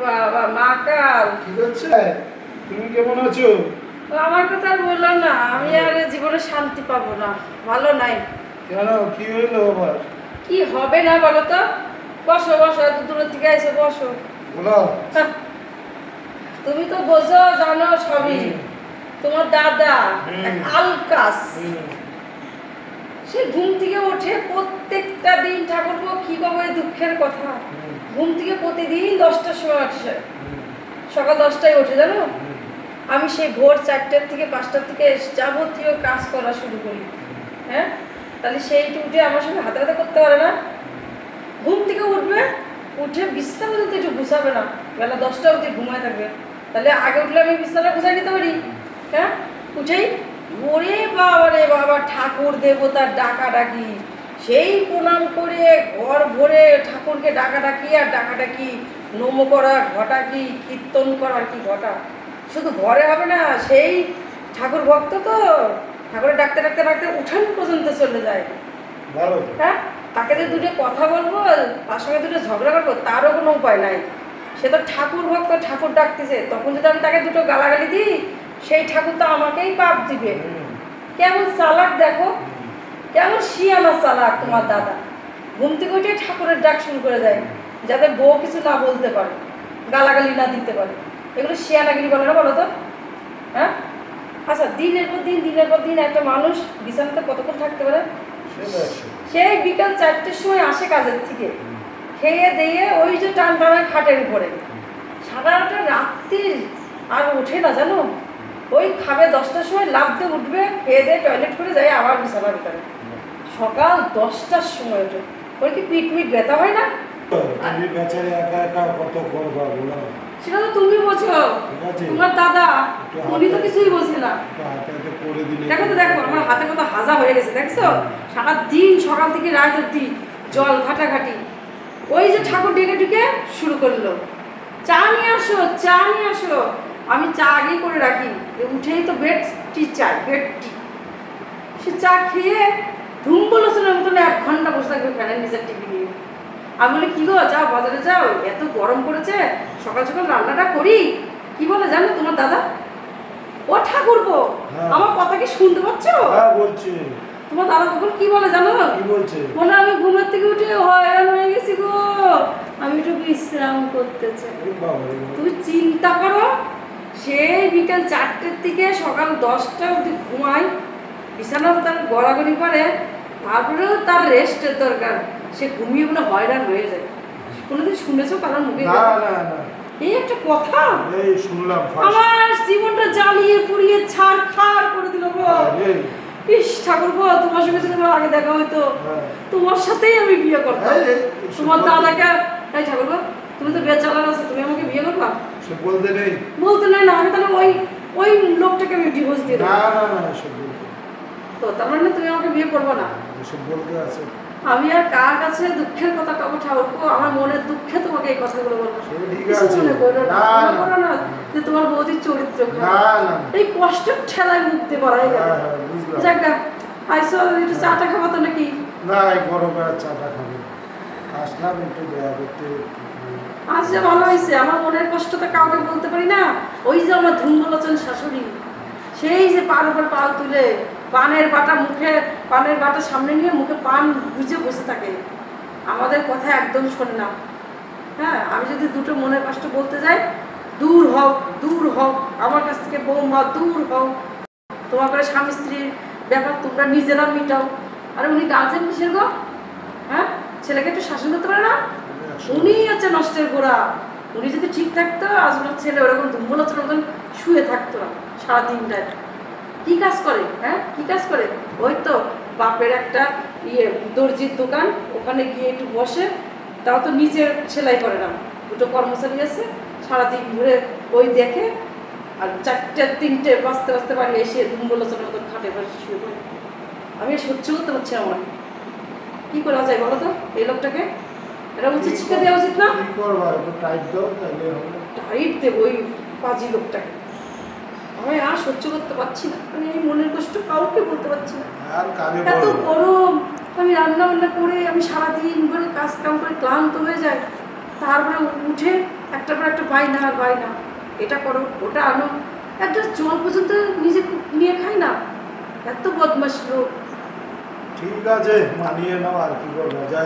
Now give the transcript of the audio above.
বাবা মা কাল কি হচ্ছে? তুমি কেমন আছো? আমার কথা আর বললো না, আমি আর জীবনে শান্তি পাবো না, ভালো নাই। কেন, কি হইলো আবার? কি হবে না বলো তো? বসো বসো, এত দূর থেকে এসে বসো। বলো। তুমি তো বোঝো, জানো সবই। তোমার দাদা আলকাস, সে ঘুম থেকে ওঠে প্রত্যেকটা দিন, ঠাকুরপো কি পাবো এই দুঃখের কথা, ঘুম থেকে প্রতিদিন 10টার সময় আসে, সকাল 10টায় ওঠে জানো। আমি সেই ভোর 4টার থেকে 5টার থেকে যাবতীয় কাজ করা শুরু করি। হ্যাঁ, তাহলে সেইটা উঠে আমার সঙ্গে হাতে হাতে করতে পারে না। ঘুম থেকে উঠবে, উঠে বিছানা যদি একটু গুছাবে না, বেলা 10টা অবধি ঘুমায় থাকবে। তাহলে আগে উঠলে আমি বিছানা গুছাই নিতে পারি। হ্যাঁ, উঠেই ওরে বাবা রে বাবা, ঠাকুর দেবতার ডাকাডাকি, সেই প্রণাম করে ঘর ভরে ঠাকুরকে ডাকাডাকি আর ডাকাডাকি, নমো করা ঘটা কি, কীর্তন করা কি ঘটা। শুধু ঘরে হবে না, সেই ঠাকুর ভক্ত তো ঠাকুরের ডাকতে ডাকতে ডাকতে উঠান পর্যন্ত চলে যায়। হ্যাঁ, তাকে যে দুটো কথা বলবো, তার সঙ্গে দুটো ঝগড়া করবো, তারও কোনো উপায় নাই। সে তো ঠাকুর ভক্ত, ঠাকুর ডাকতেছে, তখন যদি আমি তাকে দুটো গালাগালি দিই, সেই ঠাকুর তো আমাকেই পাপ দিবে। কেমন চালাক দেখো, কেমন শিয়ানা চালাক তোমার দাদা। ঘুম থেকে উঠে ঠাকুরের ডাক শুরু করে দেয়, যাতে বউ কিছু না বলতে পারে, গালাগালি না দিতে পারে। এগুলো শিয়ানাগিরি বলে না, বলো তো? হ্যাঁ, আচ্ছা, দিনের পর দিন একটা মানুষ বিছানাতে কতক্ষণ থাকতে পারে? সেই বিকাল 4টের সময় আসে কাজের থেকে, খেয়ে দিয়ে ওই যে টান টানা খাটের উপরে সারাটা রাত্রি আর ওঠে না জানো। ওই খাবে 10টার সময়, লাফ দিয়ে উঠবে, খেয়ে দিয়ে টয়লেট করে যায় আবার বিছানার ভিতরে। সকাল 10টার সময় ওঠে। ওই কি পিঠ মিট ব্যথা হয় না? সেটা তো তুমি বোঝো, তোমার দাদা উনি তো কিছুই বোঝে না। দেখো তো, দেখো আমার হাতে কত হাজা হয়ে গেছে, দেখছো? সারা দিন সকাল থেকে রাত অব্দি জল ঘাটাঘাটি। ওই যে ঠাকুর ডেকে ডেকে শুরু করলো, চা নিয়ে আসো, চা নিয়ে আসো। আমি চা আগেই করে রাখি, উঠেই তো বেড টি চাই, বেড টি। সে চা খেয়ে ধুম বলেছিল মতন 1 ঘন্টা বসে থাকবে ফ্যানের নিচের টিভি নিয়ে। আমি বলি, কি গো, যাও বাজারে যাও, এত গরম পড়েছে, সকাল সকাল রান্নাটা করি। কি বলে জানো তোমার দাদা? ও ঠাকুরপো, আমার কথা কি শুনতে পাচ্ছ? হ্যাঁ, বলছি। তোমার দাদা কখন কি বলে জানো? কি বলছে? বলে, আমি ঘুমের থেকে উঠে হয়রান হয়ে গেছি গো, আমি একটু বিশ্রাম করতে চাই। তুমি চিন্তা করো, সেই বিকাল 4টের থেকে সকাল 10টা অবধি ঘুমাই, বিছানা তার গড়াগড়ি করে, তারপরেও তার রেস্টের দরকার। সে ঘুমিয়ে বলে হয়রান হয়ে যায়। কোনোদিন শুনেছো কারণ মুখে? না না না, এই একটা কথা, এই শুনলাম। আমার জীবনটা জ্বালিয়ে পুড়িয়ে ছাড়খাড় করে দিল গো। ইস ঠাকুরপো, তোমার সঙ্গে যদি আমার আগে দেখা হইতো, তোমার সাথেই আমি বিয়ে করতাম। তোমার দাদাকে, এই ঠাকুরপো, তুমি তো বেচালার আছো, তুমি আমাকে বিয়ে করবা? সে বলতে নেই, বলতে নাই না, আমি তাহলে ওই লোকটাকে আমি ডিভোর্স দিয়ে দেবো। না না না, সে বলতে তো তার মানে তুমি আমাকে বিয়ে করবো না? সে বলতে আছে। আমি আর কার কাছে দুঃখের কথা কব ঠাকুরপো? আমার মনের দুঃখে তোমাকে এই কথাগুলো বলবো। ঠিক আছে, মনে করো না, মনে করো না যে তোমার বৌদির চরিত্র খারাপ। এই কষ্টের ঠেলায় মুক্তি করাই গেল। যাক, আইসো, একটু চাটা খাবো তো নাকি? না, এই গরমে আর চাটা খাবো, আসলাম একটু দেয়া করতে। আজ যে ভালো হয়েছে, আমার মনের কষ্ট তো কাউকে বলতে পারি না। ওই যে আমার ধুম্বলোচন শাশুড়ি, সেই যে পার উপর পাল তুলে পানের বাটা মুখে, পানের বাটা সামনে নিয়ে মুখে পান গুজে বসে থাকে, আমাদের কথা একদম শোনে না। হ্যাঁ, আমি যদি দুটো মনের কষ্ট বলতে যাই, দূর হও দূর হও আমার কাছ থেকে, বৌমা দূর হও, তোমার করে স্বামী স্ত্রীর ব্যাপার তোমরা নিজেরা মিটাও। আরে উনি গার্জেন কিসের গো? হ্যাঁ, ছেলেকে একটু শাসন করতে পারে না? উনি হচ্ছে নষ্টের গোড়া। উনি যদি ঠিক থাকতো, আজ ওনার ছেলে ওরকম ধুম্বলোচনের মতন শুয়ে থাকতো না সারাদিনটায়। কি কাজ করে? হ্যাঁ, কি কাজ করে? ওই তো বাপের একটা দর্জির দোকান, ওখানে গিয়ে একটু বসে, তাও তো নিজের সেলাই করে না, দুটো কর্মচারী আছে, সারাদিন ধরে ওই দেখে, আর 4টে 3টে বাঁচতে বাঁচতে পারি এসে ধুম্বলোচনের মতন খাটে বসে শুয়ে পড়ে। আমি সহ্য করতে পারছি না। আমার কি করা যায় বলো তো এই লোকটাকে? এটা উচিত শিক্ষা দেওয়া উচিত না? টাইট দেবো ওই পাজি লোকটাকে। আমি আর সহ্য করতে পারছি না, আমি এই মনের কষ্ট কাউকে বলতে পারছি না। এত গরম, আমি রান্না বান্না করে আমি সারাদিন করে কাজ কাম করে ক্লান্ত হয়ে যাই, তারপরে উঠে একটার পর একটা বায়না আর বায়না, এটা করো ওটা আনো, একটা জল পর্যন্ত নিজে নিয়ে খাই না, এত বদমাশ লোক। ঠিক আছে, মানিয়ে নাও, আর কি করবো, যাই।